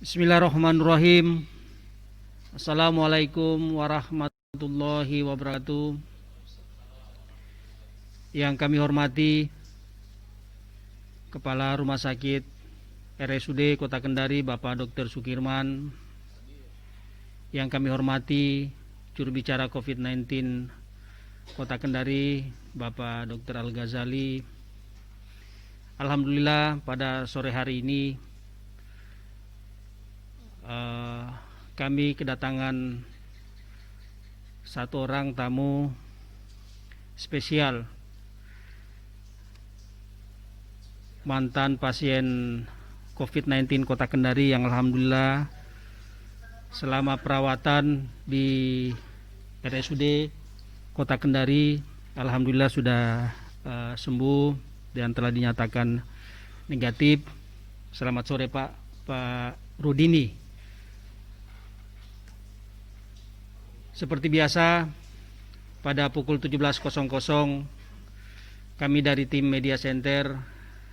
Bismillahirrahmanirrahim. Assalamualaikum warahmatullahi wabarakatuh. Yang kami hormati Kepala Rumah Sakit RSUD Kota Kendari Bapak Dr. Sukirman. Yang kami hormati Juru Bicara COVID-19 Kota Kendari Bapak Dr. Al-Ghazali. Alhamdulillah pada sore hari ini kami kedatangan satu orang tamu spesial, mantan pasien COVID-19 Kota Kendari yang alhamdulillah selama perawatan di RSUD Kota Kendari alhamdulillah sudah sembuh dan telah dinyatakan negatif. Selamat sore Pak Rudini. Seperti biasa, pada pukul 17.00 kami dari tim Media Center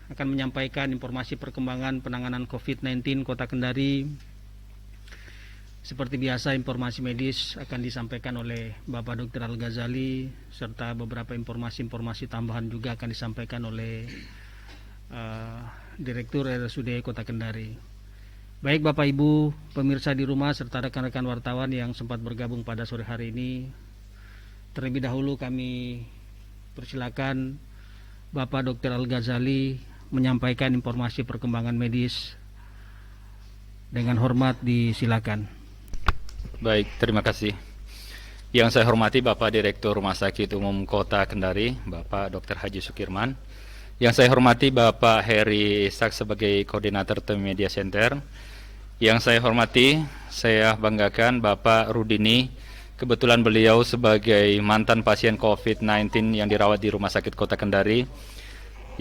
akan menyampaikan informasi perkembangan penanganan COVID-19 Kota Kendari. Seperti biasa, informasi medis akan disampaikan oleh Bapak Dr. Al-Ghazali, serta beberapa informasi tambahan juga akan disampaikan oleh Direktur RSUD Kota Kendari. Baik Bapak Ibu, pemirsa di rumah serta rekan-rekan wartawan yang sempat bergabung pada sore hari ini, terlebih dahulu kami persilakan Bapak Dr. Al-Ghazali menyampaikan informasi perkembangan medis. Dengan hormat disilakan. Baik, terima kasih. Yang saya hormati Bapak Direktur Rumah Sakit Umum Kota Kendari, Bapak Dr. Haji Sukirman. Yang saya hormati Bapak Heri Ishak sebagai Koordinator Tim Media Center. Yang saya hormati, saya banggakan Bapak Rudini, kebetulan beliau sebagai mantan pasien COVID-19 yang dirawat di Rumah Sakit Kota Kendari.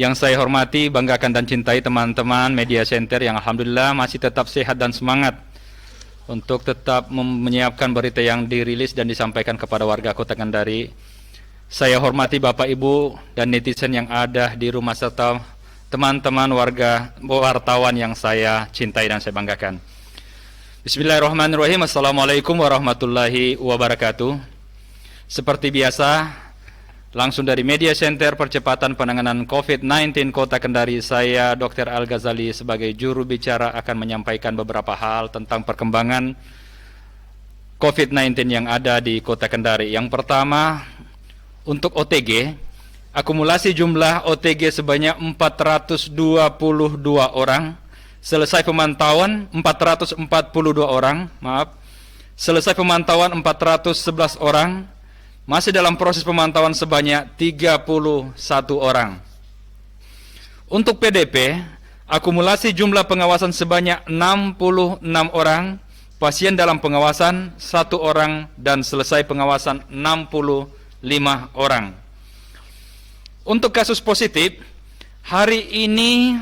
Yang saya hormati, banggakan dan cintai teman-teman Media Center yang alhamdulillah masih tetap sehat dan semangat untuk tetap menyiapkan berita yang dirilis dan disampaikan kepada warga Kota Kendari. Saya hormati Bapak Ibu dan netizen yang ada di rumah serta teman-teman warga wartawan yang saya cintai dan saya banggakan. Bismillahirrahmanirrahim. Assalamualaikum warahmatullahi wabarakatuh. Seperti biasa, langsung dari Media Center Percepatan Penanganan COVID-19 Kota Kendari, saya Dr. Al-Ghazali sebagai juru bicara akan menyampaikan beberapa hal tentang perkembangan COVID-19 yang ada di Kota Kendari. Yang pertama, untuk OTG, akumulasi jumlah OTG sebanyak 422 orang, selesai pemantauan 442 orang, selesai pemantauan 411 orang, masih dalam proses pemantauan sebanyak 31 orang. Untuk PDP, akumulasi jumlah pengawasan sebanyak 66 orang, pasien dalam pengawasan 1 orang, dan selesai pengawasan 65 orang. Untuk kasus positif, hari ini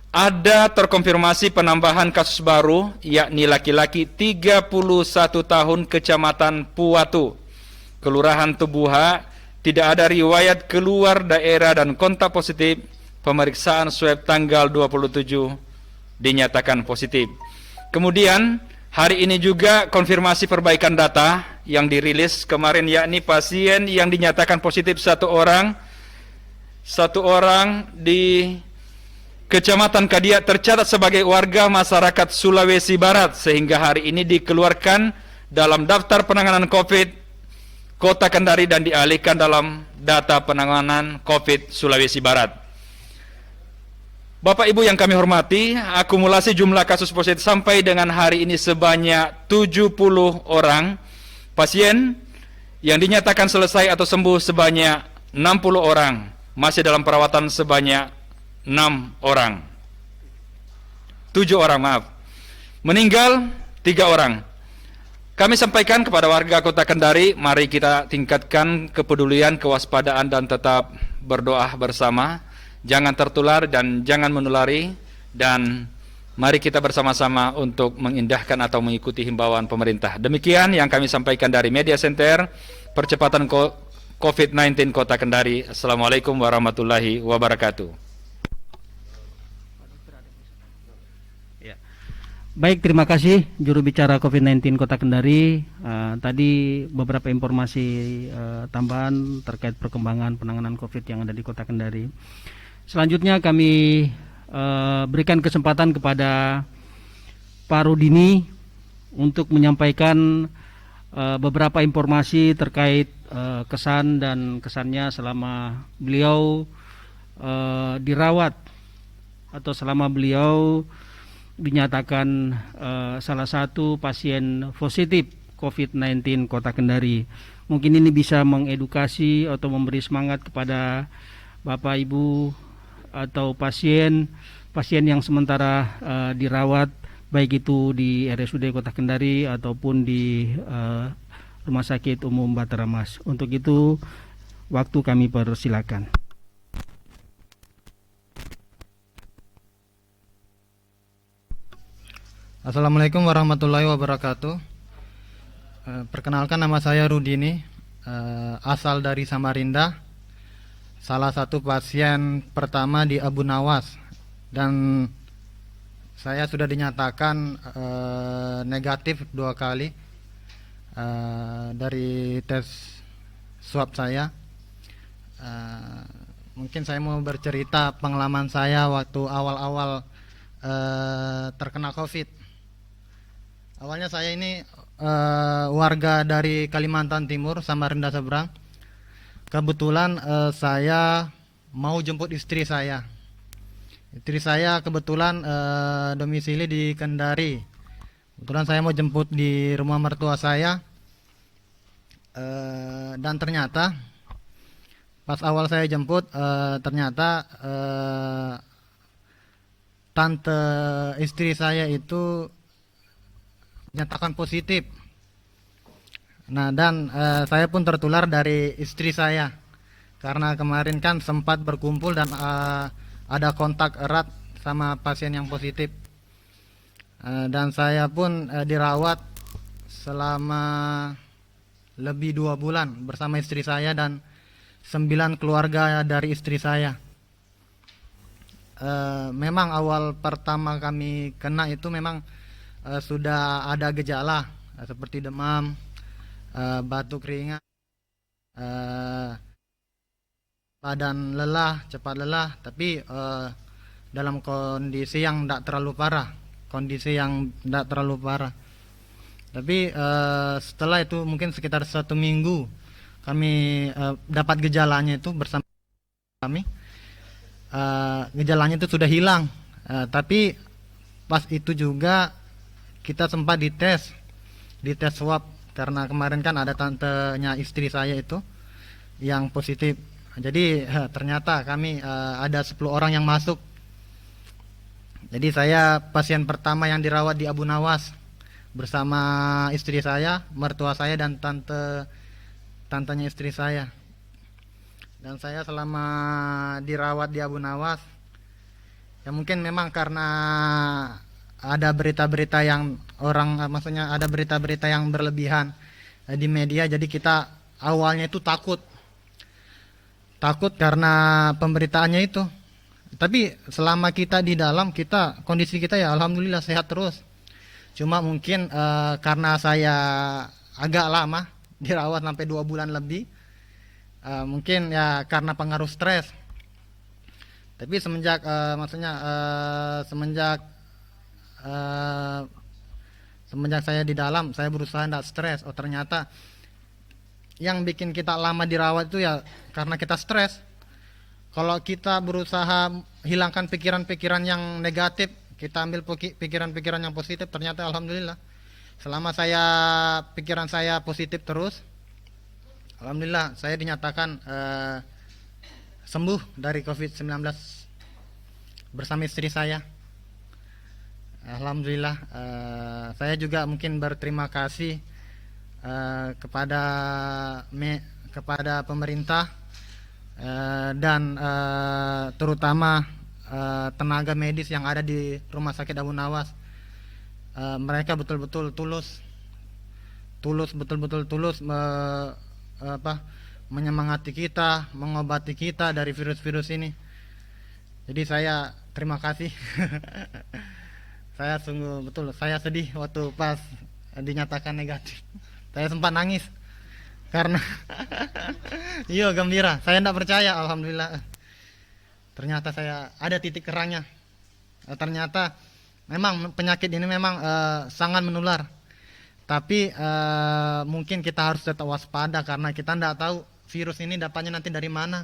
ada terkonfirmasi penambahan kasus baru, yakni laki-laki 31 tahun Kecamatan Puwatu, Kelurahan Tubuha, tidak ada riwayat keluar daerah dan kontak positif. Pemeriksaan swab tanggal 27 dinyatakan positif. Kemudian hari ini juga konfirmasi perbaikan data yang dirilis kemarin, yakni pasien yang dinyatakan positif satu orang di Kecamatan Kadiak tercatat sebagai warga masyarakat Sulawesi Barat, sehingga hari ini dikeluarkan dalam daftar penanganan COVID Kota Kendari dan dialihkan dalam data penanganan COVID Sulawesi Barat. Bapak Ibu yang kami hormati, akumulasi jumlah kasus positif sampai dengan hari ini sebanyak 70 orang, pasien yang dinyatakan selesai atau sembuh sebanyak 60 orang, masih dalam perawatan sebanyak 6 orang. 7 orang, meninggal 3 orang. Kami sampaikan kepada warga Kota Kendari, mari kita tingkatkan kepedulian, kewaspadaan, dan tetap berdoa bersama. Jangan tertular dan jangan menulari, dan mari kita bersama-sama untuk mengindahkan atau mengikuti himbauan pemerintah. Demikian yang kami sampaikan dari Media Center Percepatan COVID-19 Kota Kendari. Assalamualaikum warahmatullahi wabarakatuh. Baik, terima kasih juru bicara COVID-19 Kota Kendari. Tadi beberapa informasi tambahan terkait perkembangan penanganan COVID yang ada di Kota Kendari. Selanjutnya kami berikan kesempatan kepada Pak Rudini untuk menyampaikan beberapa informasi terkait kesan dan kesannya selama beliau dirawat atau selama beliau dinyatakan salah satu pasien positif COVID-19 Kota Kendari. Mungkin ini bisa mengedukasi atau memberi semangat kepada Bapak Ibu atau pasien yang sementara dirawat, baik itu di RSUD Kota Kendari ataupun di Rumah Sakit Umum Batara Mas. Untuk itu waktu kami persilakan. Assalamualaikum warahmatullahi wabarakatuh. Perkenalkan, nama saya Rudini, asal dari Samarinda, salah satu pasien pertama di Abu Nawas, dan saya sudah dinyatakan negatif 2 kali dari tes swab saya. Mungkin saya mau bercerita pengalaman saya waktu awal-awal terkena COVID. Awalnya saya ini warga dari Kalimantan Timur, Samarinda seberang. Kebetulan saya mau jemput istri saya. Istri saya kebetulan domisili di Kendari. Kebetulan saya mau jemput di rumah mertua saya. Dan ternyata pas awal saya jemput, ternyata tante istri saya itu nyatakan positif. Nah, dan saya pun tertular dari istri saya, karena kemarin kan sempat berkumpul dan ada kontak erat sama pasien yang positif. Dan saya pun dirawat selama lebih 2 bulan bersama istri saya dan 9 keluarga dari istri saya. Memang awal pertama kami kena itu memang sudah ada gejala seperti demam, batuk ringan, badan lelah, cepat lelah, tapi dalam kondisi yang tidak terlalu parah. Tapi setelah itu mungkin sekitar 1 minggu kami dapat gejalanya itu bersama kami. Gejalanya itu sudah hilang, tapi pas itu juga kita sempat dites swab, karena kemarin kan ada tantenya istri saya itu yang positif. Jadi ternyata kami ada 10 orang yang masuk. Jadi saya pasien pertama yang dirawat di Abu Nawas bersama istri saya, mertua saya, dan tantenya istri saya. Dan saya selama dirawat di Abu Nawas, ya mungkin memang karena ada berita-berita yang ada berita-berita yang berlebihan di media, jadi kita awalnya itu takut karena pemberitaannya itu. Tapi selama kita di dalam, kondisi kita ya alhamdulillah sehat terus. Cuma mungkin karena saya agak lama dirawat sampai 2 bulan lebih, mungkin ya karena pengaruh stres. Tapi semenjak saya di dalam, saya berusaha tidak stres. Oh, ternyata yang bikin kita lama dirawat itu ya karena kita stres. Kalau kita berusaha hilangkan pikiran-pikiran yang negatif, kita ambil pikiran-pikiran yang positif, ternyata alhamdulillah selama pikiran saya positif terus, alhamdulillah saya dinyatakan sembuh dari COVID-19 bersama istri saya. Alhamdulillah. Saya juga mungkin berterima kasih kepada pemerintah dan terutama tenaga medis yang ada di Rumah Sakit Abu Nawas. Mereka betul-betul tulus menyemangati kita, mengobati kita dari virus-virus ini. Jadi saya terima kasih. Saya sungguh betul, saya sedih waktu pas dinyatakan negatif. Saya sempat nangis karena iya gembira. Saya tidak percaya, alhamdulillah. Ternyata saya ada titik terangnya. Ternyata memang penyakit ini memang sangat menular. Tapi mungkin kita harus tetap waspada karena kita tidak tahu virus ini dapatnya nanti dari mana.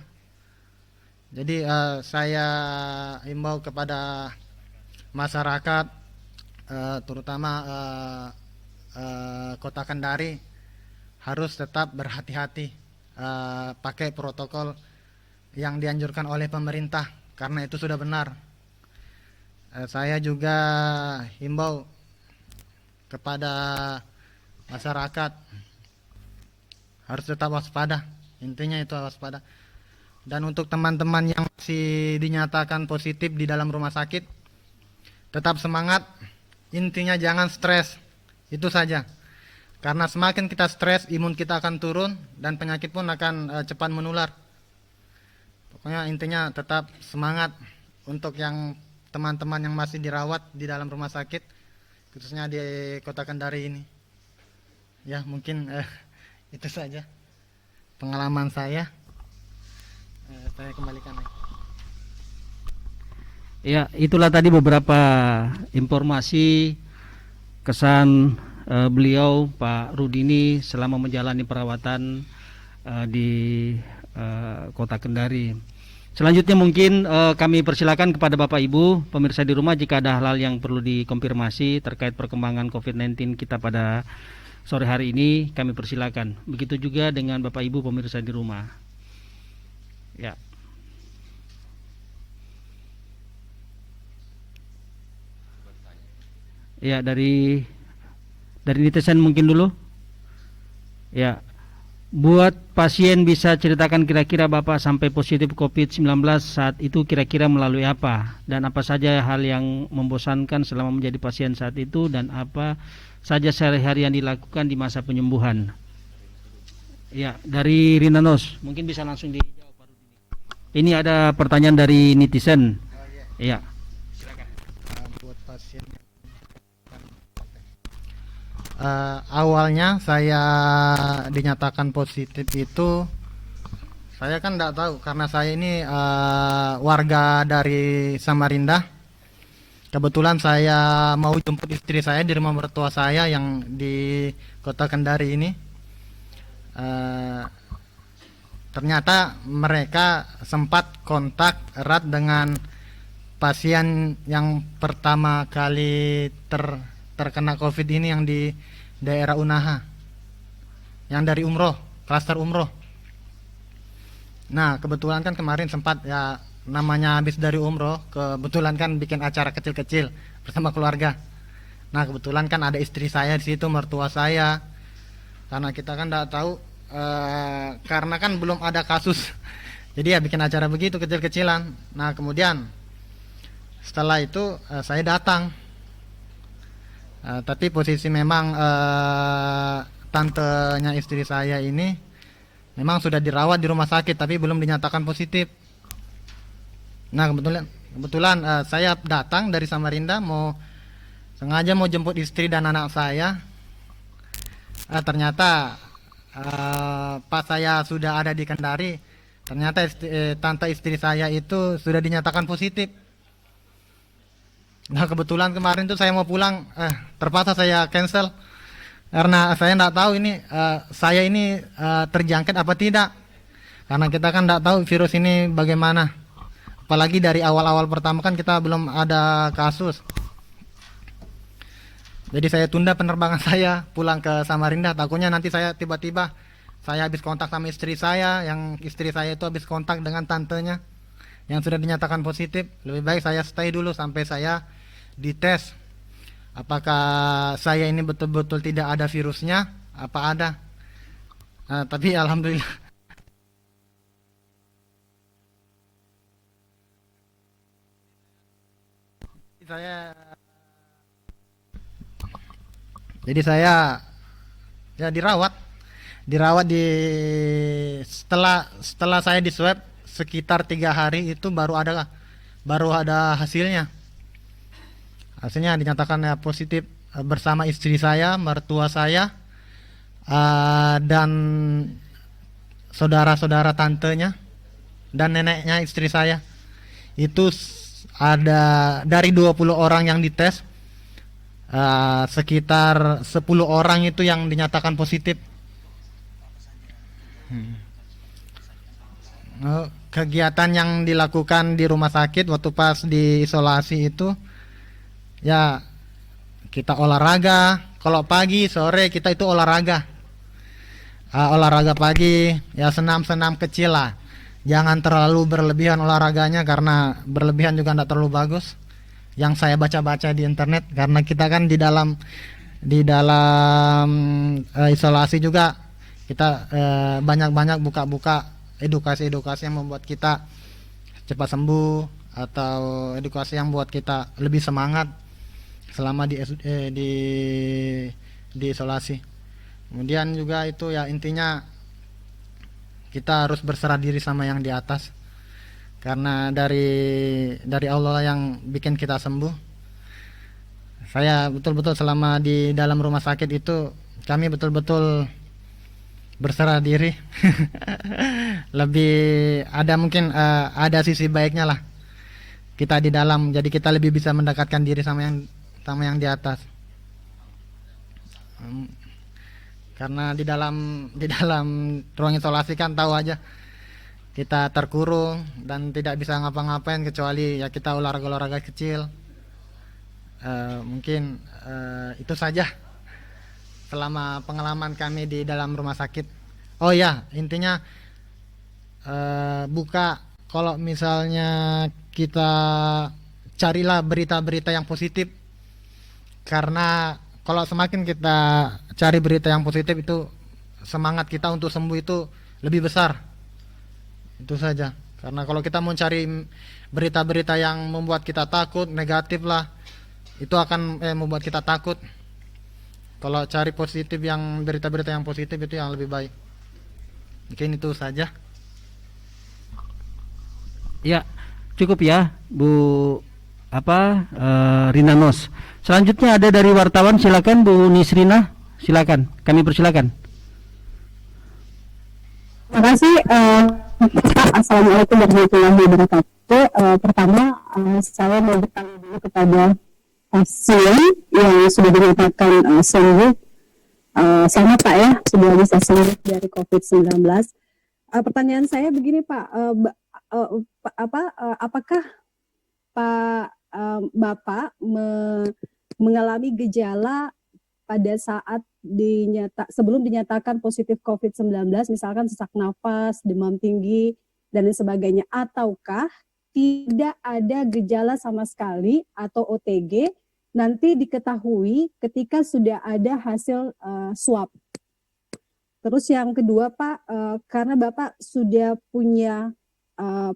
Jadi saya himbau kepada masyarakat, terutama Kota Kendari, harus tetap berhati-hati, pakai protokol yang dianjurkan oleh pemerintah karena itu sudah benar. Saya juga himbau kepada masyarakat harus tetap waspada, intinya itu waspada. Dan untuk teman-teman yang masih dinyatakan positif di dalam rumah sakit, tetap semangat, intinya jangan stres, itu saja. Karena semakin kita stres, imun kita akan turun dan penyakit pun akan cepat menular. Pokoknya intinya tetap semangat untuk yang teman-teman yang masih dirawat di dalam rumah sakit, khususnya di Kota Kendari ini. Ya mungkin itu saja pengalaman saya. Saya kembalikan lagi. Ya, itulah tadi beberapa informasi kesan beliau Pak Rudini selama menjalani perawatan di Kota Kendari. Selanjutnya mungkin kami persilakan kepada Bapak Ibu pemirsa di rumah jika ada hal-hal yang perlu dikonfirmasi terkait perkembangan COVID-19 kita pada sore hari ini, kami persilakan. Begitu juga dengan Bapak Ibu pemirsa di rumah. Ya. Ya, dari netizen mungkin dulu. Ya. Buat pasien bisa ceritakan kira-kira Bapak sampai positif COVID-19 saat itu kira-kira melalui apa? Dan apa saja hal yang membosankan selama menjadi pasien saat itu dan apa saja sehari-hari yang dilakukan di masa penyembuhan? Ya, dari Rinanos, mungkin bisa langsung dijawab Pak Rudini. Ini ada pertanyaan dari netizen. Ya. Buat pasien awalnya saya dinyatakan positif itu saya kan tidak tahu karena saya ini warga dari Samarinda. Kebetulan saya mau jemput istri saya di rumah mertua saya yang di Kota Kendari ini. Ternyata mereka sempat kontak erat dengan pasien yang pertama kali terkena COVID ini yang di daerah Unaha, yang dari umroh, klaster umroh. Nah kebetulan kan kemarin sempat ya namanya habis dari umroh, kebetulan kan bikin acara kecil-kecil bersama keluarga. Nah kebetulan kan ada istri saya di situ, mertua saya. Karena kita kan tidak tahu, karena kan belum ada kasus, jadi ya bikin acara begitu kecil-kecilan. Nah kemudian setelah itu saya datang. Tapi posisi memang tantenya istri saya ini memang sudah dirawat di rumah sakit tapi belum dinyatakan positif. Nah kebetulan saya datang dari Samarinda sengaja mau jemput istri dan anak saya. Ternyata pas saya sudah ada di Kendari, ternyata tante istri saya itu sudah dinyatakan positif. Nah kebetulan kemarin tuh saya mau pulang, terpaksa saya cancel karena saya tidak tahu ini saya ini terjangkit apa tidak, karena kita kan tidak tahu virus ini bagaimana, apalagi dari awal-awal pertama kan kita belum ada kasus. Jadi saya tunda penerbangan saya pulang ke Samarinda, takutnya nanti saya tiba-tiba saya habis kontak sama istri saya, yang istri saya itu habis kontak dengan tantenya yang sudah dinyatakan positif. Lebih baik saya stay dulu sampai saya dites apakah saya ini betul-betul tidak ada virusnya apa ada. Tapi alhamdulillah saya ya dirawat di setelah saya di swab sekitar 3 hari itu baru ada hasilnya. Hasilnya dinyatakan positif bersama istri saya, mertua saya, dan saudara-saudara tantenya dan neneknya istri saya. Itu ada dari 20 orang yang dites, sekitar 10 orang itu yang dinyatakan positif. Kegiatan yang dilakukan di rumah sakit waktu pas di isolasi itu, ya kita olahraga. Kalau pagi sore kita itu olahraga, olahraga pagi, ya senam-senam kecil lah. Jangan terlalu berlebihan olahraganya, karena berlebihan juga tidak terlalu bagus. Yang saya baca-baca di internet, karena kita kan di dalam isolasi juga, kita banyak-banyak buka-buka edukasi-edukasi yang membuat kita cepat sembuh, atau edukasi yang buat kita lebih semangat selama di isolasi. Kemudian juga itu ya, intinya kita harus berserah diri sama yang di atas, karena dari Allah yang bikin kita sembuh. Saya betul-betul selama di dalam rumah sakit itu, kami betul-betul berserah diri. Lebih ada mungkin ada sisi baiknya lah kita di dalam, jadi kita lebih bisa mendekatkan diri sama yang di atas. Karena di dalam ruang isolasi kan tahu aja, kita terkurung dan tidak bisa ngapa-ngapain kecuali ya kita olahraga kecil. Mungkin itu saja selama pengalaman kami di dalam rumah sakit. Oh ya, intinya kalau misalnya kita carilah berita-berita yang positif, karena kalau semakin kita cari berita yang positif itu, semangat kita untuk sembuh itu lebih besar. Itu saja. Karena kalau kita mau cari berita-berita yang membuat kita takut, negatif lah, itu akan membuat kita takut. Kalau cari positif, yang berita-berita yang positif itu yang lebih baik. Mungkin itu saja. Ya, cukup ya, Bu Rina Nos. Selanjutnya ada dari wartawan, silakan Bu Nisrina, silakan. Kami persilakan. Terima kasih. Assalamualaikum warahmatullahi wabarakatuh. Pertama, saya mau bertanya dulu kepada pasien yang sudah dinyatakan sembuh. Selamat Pak ya, sudah bisa sembuh dari COVID-19. Pertanyaan saya begini Pak, apakah Bapak mengalami gejala pada saat sebelum dinyatakan positif COVID-19, misalkan sesak nafas, demam tinggi, dan lain sebagainya, ataukah tidak ada gejala sama sekali atau OTG, nanti diketahui ketika sudah ada hasil swab. Terus yang kedua Pak, karena Bapak sudah punya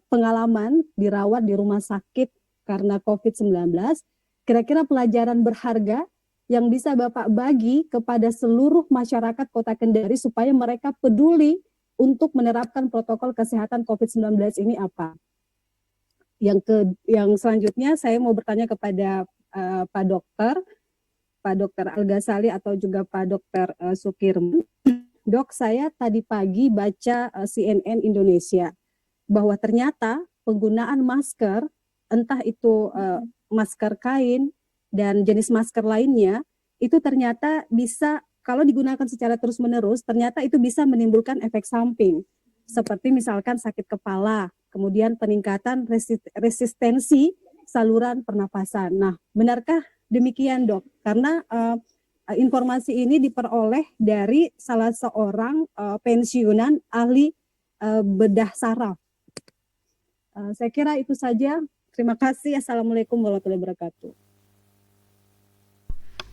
pengalaman dirawat di rumah sakit karena COVID-19, kira-kira pelajaran berharga yang bisa Bapak bagi kepada seluruh masyarakat Kota Kendari supaya mereka peduli untuk menerapkan protokol kesehatan COVID-19 ini apa? Yang selanjutnya saya mau bertanya kepada Pak Dokter Al-Ghazali atau juga Pak Dokter Sukirman. Dok, saya tadi pagi baca CNN Indonesia bahwa ternyata penggunaan masker, entah itu masker kain dan jenis masker lainnya, itu ternyata bisa, kalau digunakan secara terus-menerus, ternyata itu bisa menimbulkan efek samping, seperti misalkan sakit kepala, kemudian peningkatan resistensi saluran pernapasan. Nah, benarkah demikian Dok? Karena informasi ini diperoleh dari salah seorang pensiunan ahli bedah saraf. Saya kira itu saja. Terima kasih. Assalamualaikum warahmatullahi wabarakatuh.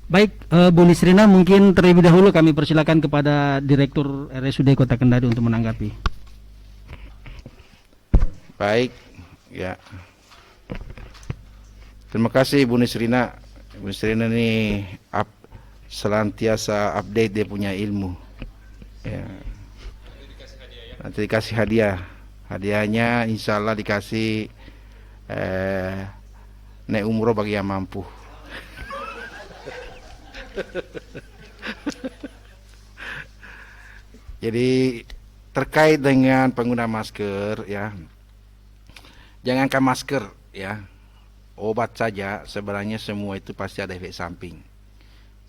Baik, Bu Nisrina, mungkin terlebih dahulu kami persilakan kepada Direktur RSUD Kota Kendari untuk menanggapi. Baik, ya. Terima kasih Bu Nisrina. Bu Nisrina ini selantiasa update dia punya ilmu. Ya. Nanti dikasih hadiah. Hadiahnya insya Allah dikasih naik umroh bagi yang mampu. Jadi terkait dengan pengguna masker ya, jangankan masker ya, obat saja sebenarnya semua itu pasti ada efek samping.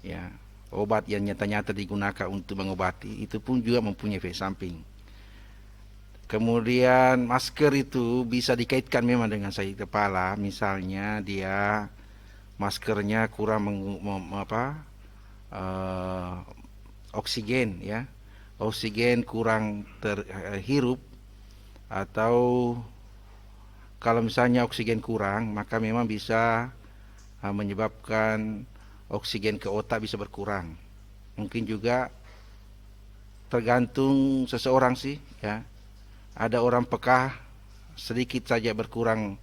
Ya, obat yang nyata-nyata digunakan untuk mengobati itu pun juga mempunyai efek samping. Kemudian masker itu bisa dikaitkan memang dengan sakit kepala, misalnya dia maskernya kurang oksigen ya, oksigen kurang terhirup, atau kalau misalnya oksigen kurang maka memang bisa menyebabkan oksigen ke otak bisa berkurang. Mungkin juga tergantung seseorang sih ya. Ada orang peka sedikit saja berkurang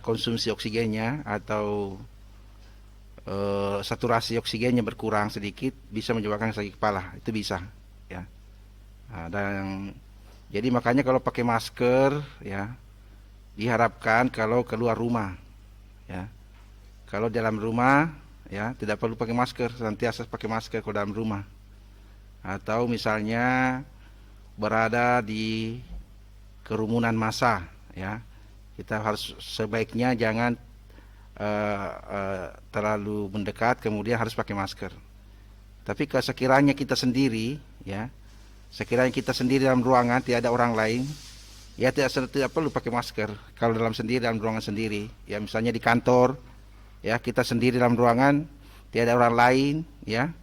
konsumsi oksigennya, atau saturasi oksigennya berkurang sedikit, bisa menyebabkan sakit kepala, itu bisa ya. Dan jadi makanya kalau pakai masker ya, diharapkan kalau keluar rumah ya. Kalau dalam rumah ya tidak perlu pakai masker, senantiasa pakai masker kalau dalam rumah. Atau misalnya berada di kerumunan massa ya, kita harus sebaiknya jangan terlalu mendekat, kemudian harus pakai masker. Tapi kalau sekiranya kita sendiri ya, sekiranya kita sendiri dalam ruangan tidak ada orang lain ya, tidak perlu pakai masker. Kalau dalam ruangan sendiri ya, misalnya di kantor ya, kita sendiri dalam ruangan tidak ada orang lain ya,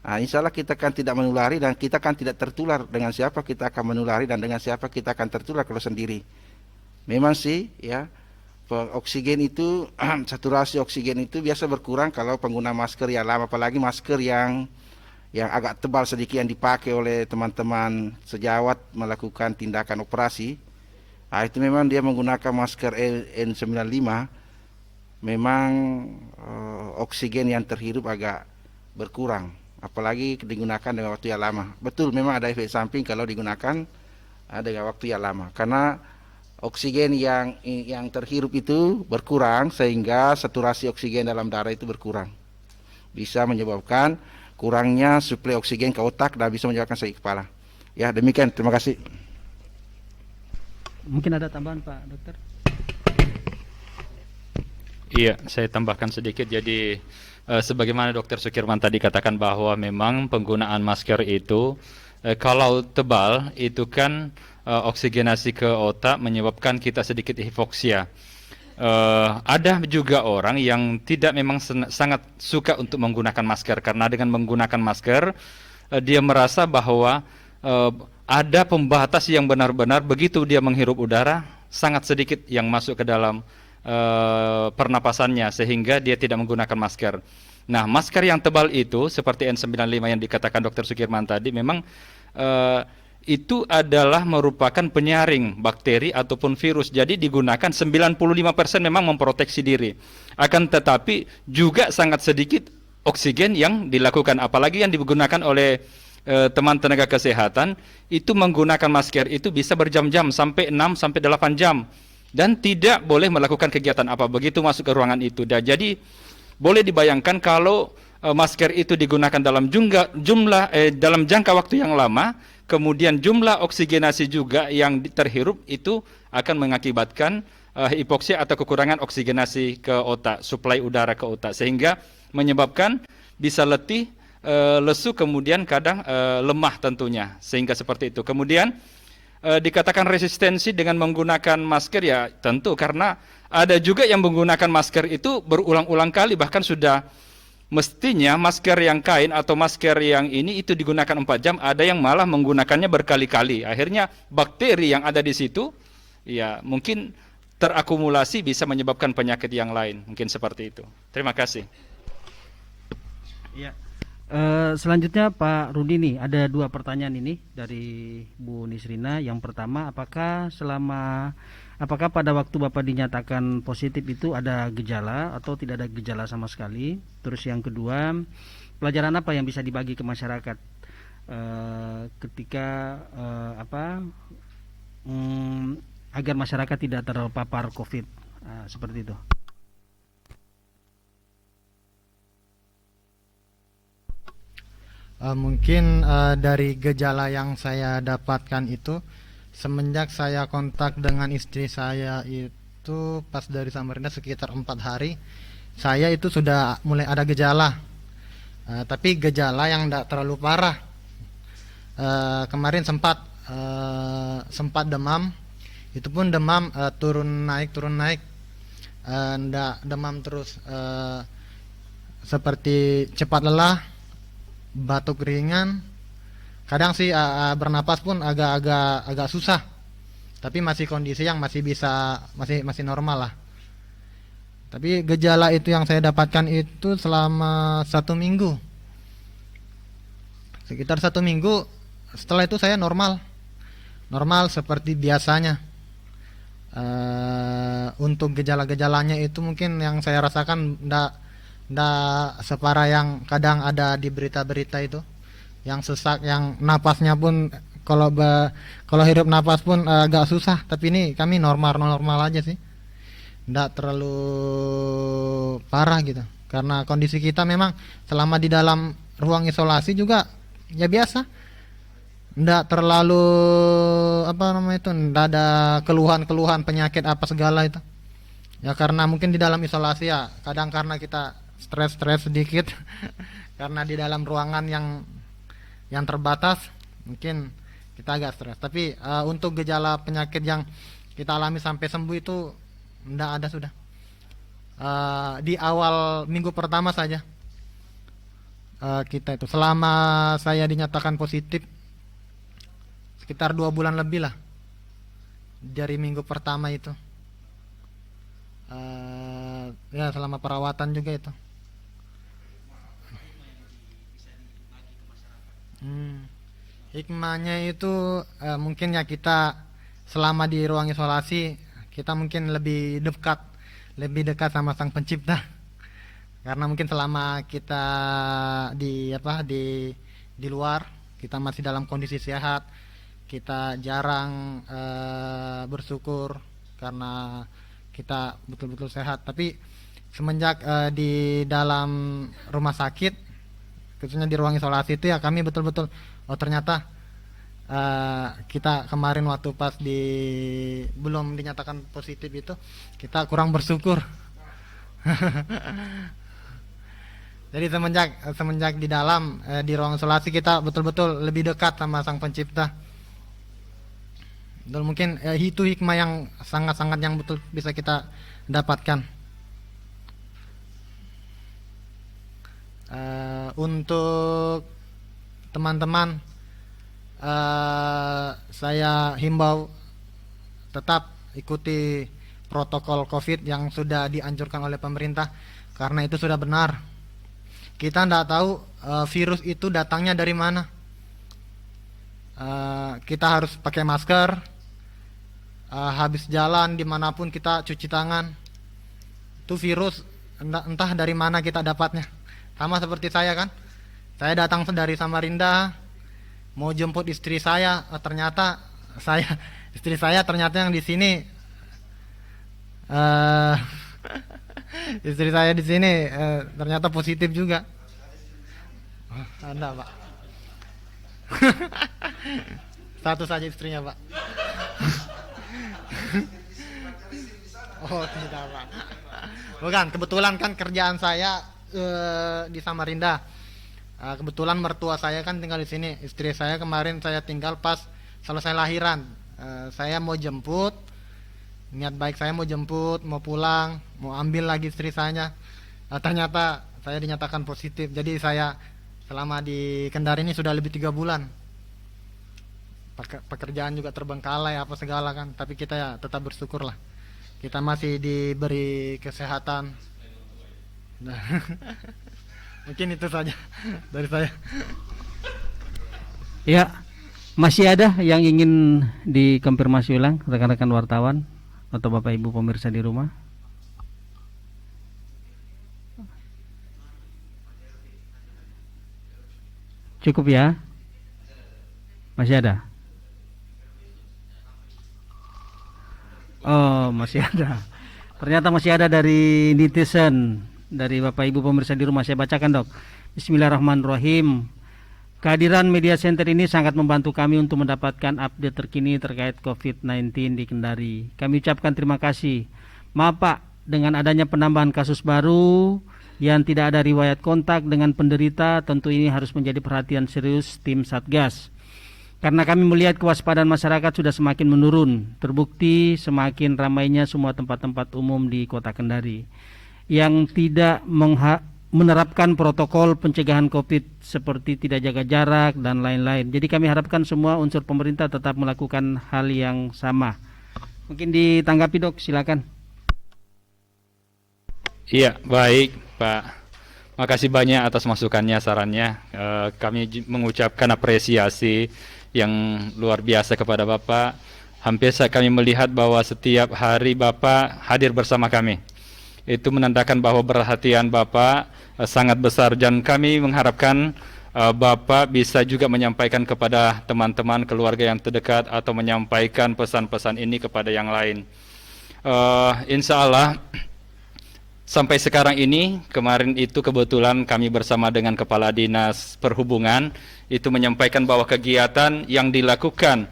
nah, insya Allah kita kan tidak menulari, dan kita kan tidak tertular. Dengan siapa kita akan menulari dan dengan siapa kita akan tertular kalau sendiri. Memang sih ya, oksigen itu saturasi oksigen itu biasa berkurang kalau pengguna masker yang lama, apalagi masker yang agak tebal sedikit yang dipakai oleh teman-teman sejawat melakukan tindakan operasi. Nah, itu memang dia menggunakan masker N95, memang oksigen yang terhirup agak berkurang, apalagi digunakan dengan waktu yang lama. Betul, memang ada efek samping kalau digunakan dengan waktu yang lama, karena oksigen yang terhirup itu berkurang, sehingga saturasi oksigen dalam darah itu berkurang, bisa menyebabkan kurangnya suplai oksigen ke otak dan bisa menyebabkan sakit kepala. Ya, demikian, terima kasih. Mungkin ada tambahan Pak Dokter? Iya, saya tambahkan sedikit. Jadi sebagaimana Dokter Sukirman tadi katakan bahwa memang penggunaan masker itu kalau tebal itu kan oksigenasi ke otak menyebabkan kita sedikit hipoksia. Ada juga orang yang tidak memang sangat suka untuk menggunakan masker, karena dengan menggunakan masker dia merasa bahwa ada pembatas yang benar-benar begitu dia menghirup udara sangat sedikit yang masuk ke dalam pernapasannya, sehingga dia tidak menggunakan masker. Nah, masker yang tebal itu seperti N95 yang dikatakan Dr. Sukirman tadi, memang itu adalah merupakan penyaring bakteri ataupun virus. Jadi digunakan 95% memang memproteksi diri. Akan tetapi juga sangat sedikit oksigen yang dilakukan, apalagi yang digunakan oleh teman tenaga kesehatan itu menggunakan masker itu bisa berjam-jam, sampai 6 sampai 8 jam, dan tidak boleh melakukan kegiatan apa begitu masuk ke ruangan itu. Dan jadi boleh dibayangkan kalau masker itu digunakan dalam dalam jangka waktu yang lama, kemudian jumlah oksigenasi juga yang terhirup itu akan mengakibatkan hipoksia atau kekurangan oksigenasi ke otak, suplai udara ke otak, sehingga menyebabkan bisa letih, lesu, kemudian kadang lemah tentunya, sehingga seperti itu. Kemudian dikatakan resistensi dengan menggunakan masker, ya tentu karena ada juga yang menggunakan masker itu berulang-ulang kali, bahkan sudah mestinya masker yang kain atau masker yang ini itu digunakan 4 jam, ada yang malah menggunakannya berkali-kali. Akhirnya bakteri yang ada di situ ya mungkin terakumulasi, bisa menyebabkan penyakit yang lain, mungkin seperti itu. Terima kasih. Ya. Selanjutnya Pak Rudi nih, ada 2 pertanyaan ini dari Bu Nisrina. Yang pertama, apakah pada waktu Bapak dinyatakan positif itu ada gejala atau tidak ada gejala sama sekali? Terus yang kedua, pelajaran apa yang bisa dibagi ke masyarakat ketika agar masyarakat tidak terpapar COVID, seperti itu? Mungkin dari gejala yang saya dapatkan itu semenjak saya kontak dengan istri saya itu pas dari Samarinda sekitar 4 hari, saya itu sudah mulai ada gejala. Tapi gejala yang tidak terlalu parah. Kemarin sempat demam, itu pun demam turun naik, ndak demam terus, seperti cepat lelah, batuk ringan, kadang sih bernapas pun agak susah, tapi masih kondisi yang masih normal lah. Tapi gejala itu yang saya dapatkan itu selama 1 minggu, sekitar 1 minggu. Setelah itu saya normal seperti biasanya. Untuk gejala-gejalanya itu mungkin yang saya rasakan ndak separah yang kadang ada di berita-berita itu, yang sesak, yang napasnya pun kalau hirup napas pun agak susah. Tapi ini kami normal aja sih, ndak terlalu parah gitu, karena kondisi kita memang selama di dalam ruang isolasi juga ya biasa, ndak terlalu ndak ada keluhan penyakit apa segala itu ya, karena mungkin di dalam isolasi ya kadang karena kita stres sedikit karena di dalam ruangan yang terbatas mungkin kita agak stres. Tapi untuk gejala penyakit yang kita alami sampai sembuh itu ndak ada sudah. Di awal minggu pertama saja kita itu, selama saya dinyatakan positif sekitar 2 bulan lebih lah dari minggu pertama itu, ya selama perawatan juga itu. Hikmahnya itu mungkin ya, kita selama di ruang isolasi kita mungkin lebih dekat sama Sang Pencipta, karena mungkin selama kita di luar kita masih dalam kondisi sehat, kita jarang bersyukur karena kita betul-betul sehat. Tapi semenjak di dalam rumah sakit, khususnya di ruang isolasi itu ya, kami betul-betul ternyata kita kemarin waktu pas belum dinyatakan positif itu kita kurang bersyukur. Jadi semenjak di dalam di ruang isolasi kita betul-betul lebih dekat sama Sang Pencipta. Dan mungkin itu hikmah yang sangat-sangat yang betul bisa kita dapatkan. Untuk teman-teman, saya himbau tetap ikuti protokol COVID yang sudah dianjurkan oleh pemerintah, karena itu sudah benar. Kita tidak tahu virus itu datangnya dari mana. Kita harus pakai masker, habis jalan dimanapun kita cuci tangan. Itu virus entah dari mana kita dapatnya. Sama seperti saya kan, saya datang dari Samarinda mau jemput istri saya, ternyata istri saya ternyata yang di sini, istri saya di sini ternyata positif juga. Ada, Pak. Satu saja istrinya, Pak. Oh, tidak, Pak. Bukan, kebetulan kan kerjaan saya di Samarinda. Kebetulan mertua saya kan tinggal di sini. Istri saya kemarin saya tinggal pas selesai lahiran. Saya mau jemput, niat baik saya mau jemput, mau pulang, mau ambil lagi istri saya. Ternyata saya dinyatakan positif. Jadi saya selama di Kendari ini sudah lebih 3 bulan. Pekerjaan juga terbengkalai apa segala kan. Tapi kita ya tetap bersyukur lah. Kita masih diberi kesehatan. Nah, mungkin itu saja dari saya. Ya, masih ada yang ingin dikonfirmasi ulang rekan-rekan wartawan atau Bapak Ibu pemirsa di rumah? Cukup ya? Masih ada? Oh, masih ada. Ternyata masih ada dari netizen, dari Bapak Ibu pemirsa di rumah. Saya bacakan, Dok. Bismillahirrahmanirrahim. Kehadiran media center ini sangat membantu kami untuk mendapatkan update terkini terkait COVID-19 di Kendari. Kami ucapkan terima kasih. Maaf Pak, dengan adanya penambahan kasus baru yang tidak ada riwayat kontak dengan penderita, tentu ini harus menjadi perhatian serius tim Satgas. Karena kami melihat kewaspadaan masyarakat sudah semakin menurun, terbukti semakin ramainya semua tempat-tempat umum di Kota Kendari yang tidak menerapkan protokol pencegahan COVID seperti tidak jaga jarak dan lain-lain. Jadi kami harapkan semua unsur pemerintah tetap melakukan hal yang sama. Mungkin ditanggapi Dok, silakan. Iya, baik Pak. Makasih banyak atas masukannya, sarannya. Kami mengucapkan apresiasi yang luar biasa kepada Bapak. Hampir kami melihat bahwa setiap hari Bapak hadir bersama kami. Itu menandakan bahwa perhatian Bapak sangat besar, dan kami mengharapkan Bapak bisa juga menyampaikan kepada teman-teman keluarga yang terdekat atau menyampaikan pesan-pesan ini kepada yang lain. Insya Allah sampai sekarang ini, kemarin itu kebetulan kami bersama dengan Kepala Dinas Perhubungan itu menyampaikan bahwa kegiatan yang dilakukan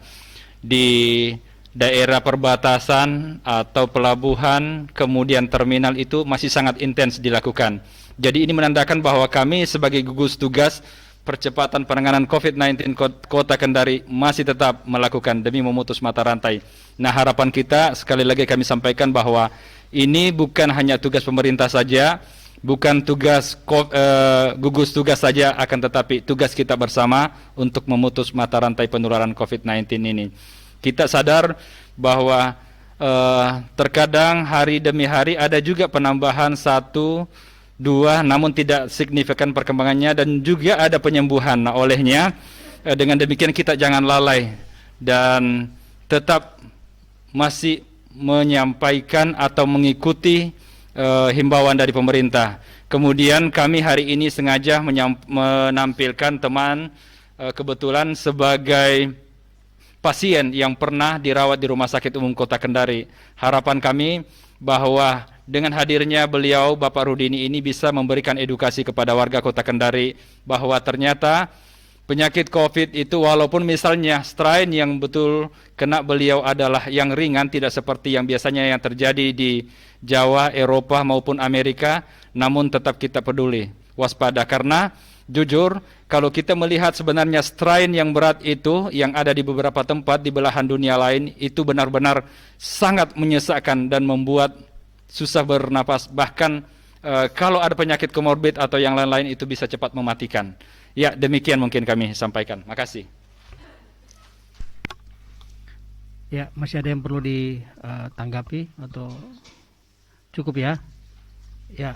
di daerah perbatasan atau pelabuhan kemudian terminal itu masih sangat intens dilakukan. Jadi ini menandakan bahwa kami sebagai gugus tugas percepatan penanganan COVID-19 Kota Kendari masih tetap melakukan demi memutus mata rantai. Nah, harapan kita sekali lagi kami sampaikan bahwa ini bukan hanya tugas pemerintah saja, bukan tugas gugus tugas saja, akan tetapi tugas kita bersama untuk memutus mata rantai penularan COVID-19 ini. Kita sadar bahwa terkadang hari demi hari ada juga penambahan 1, 2, namun tidak signifikan perkembangannya, dan juga ada penyembuhan. Nah, olehnya dengan demikian kita jangan lalai dan tetap masih menyampaikan atau mengikuti himbauan dari pemerintah. Kemudian kami hari ini sengaja menampilkan teman kebetulan sebagai pasien yang pernah dirawat di Rumah Sakit Umum Kota Kendari. Harapan kami bahwa dengan hadirnya beliau, Bapak Rudini ini bisa memberikan edukasi kepada warga Kota Kendari bahwa ternyata penyakit COVID itu walaupun misalnya strain yang betul kena beliau adalah yang ringan, tidak seperti yang biasanya yang terjadi di Jawa, Eropa maupun Amerika, namun tetap kita peduli, waspada, karena jujur kalau kita melihat sebenarnya strain yang berat itu yang ada di beberapa tempat di belahan dunia lain itu benar-benar sangat menyesakkan dan membuat susah bernapas, bahkan kalau ada penyakit komorbid atau yang lain-lain itu bisa cepat mematikan. Ya, demikian mungkin kami sampaikan. Makasih. Ya, masih ada yang perlu ditanggapi atau cukup ya? Ya.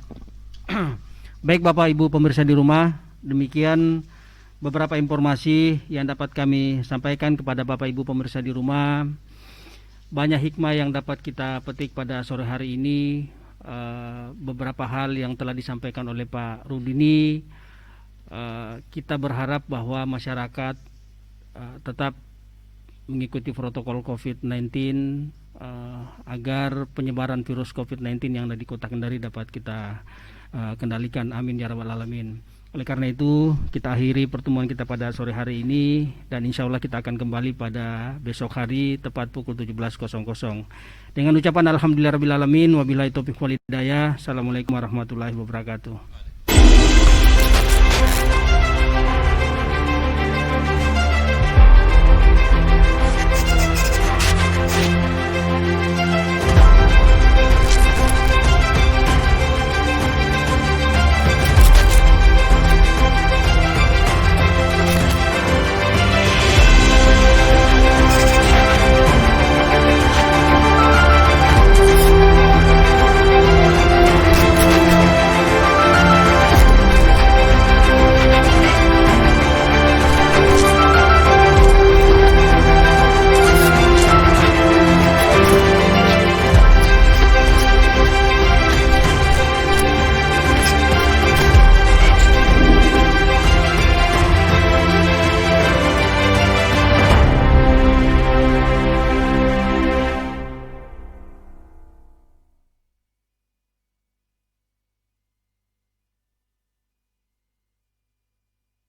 Baik Bapak Ibu pemirsa di rumah, demikian beberapa informasi yang dapat kami sampaikan kepada Bapak Ibu pemirsa di rumah. Banyak hikmah yang dapat kita petik pada sore hari ini. Beberapa hal yang telah disampaikan oleh Pak Rudini. Kita berharap bahwa masyarakat tetap mengikuti protokol COVID-19 agar penyebaran virus COVID-19 yang ada di Kota Kendari dapat kita kendalikan. Amin ya rabbal alamin. Oleh karena itu kita akhiri pertemuan kita pada sore hari ini, dan insya Allah kita akan kembali pada besok hari tepat pukul 17.00 dengan ucapan alhamdulillahirabbil alamin, wabillahi taufiq wal hidayah. Assalamualaikum warahmatullahi wabarakatuh.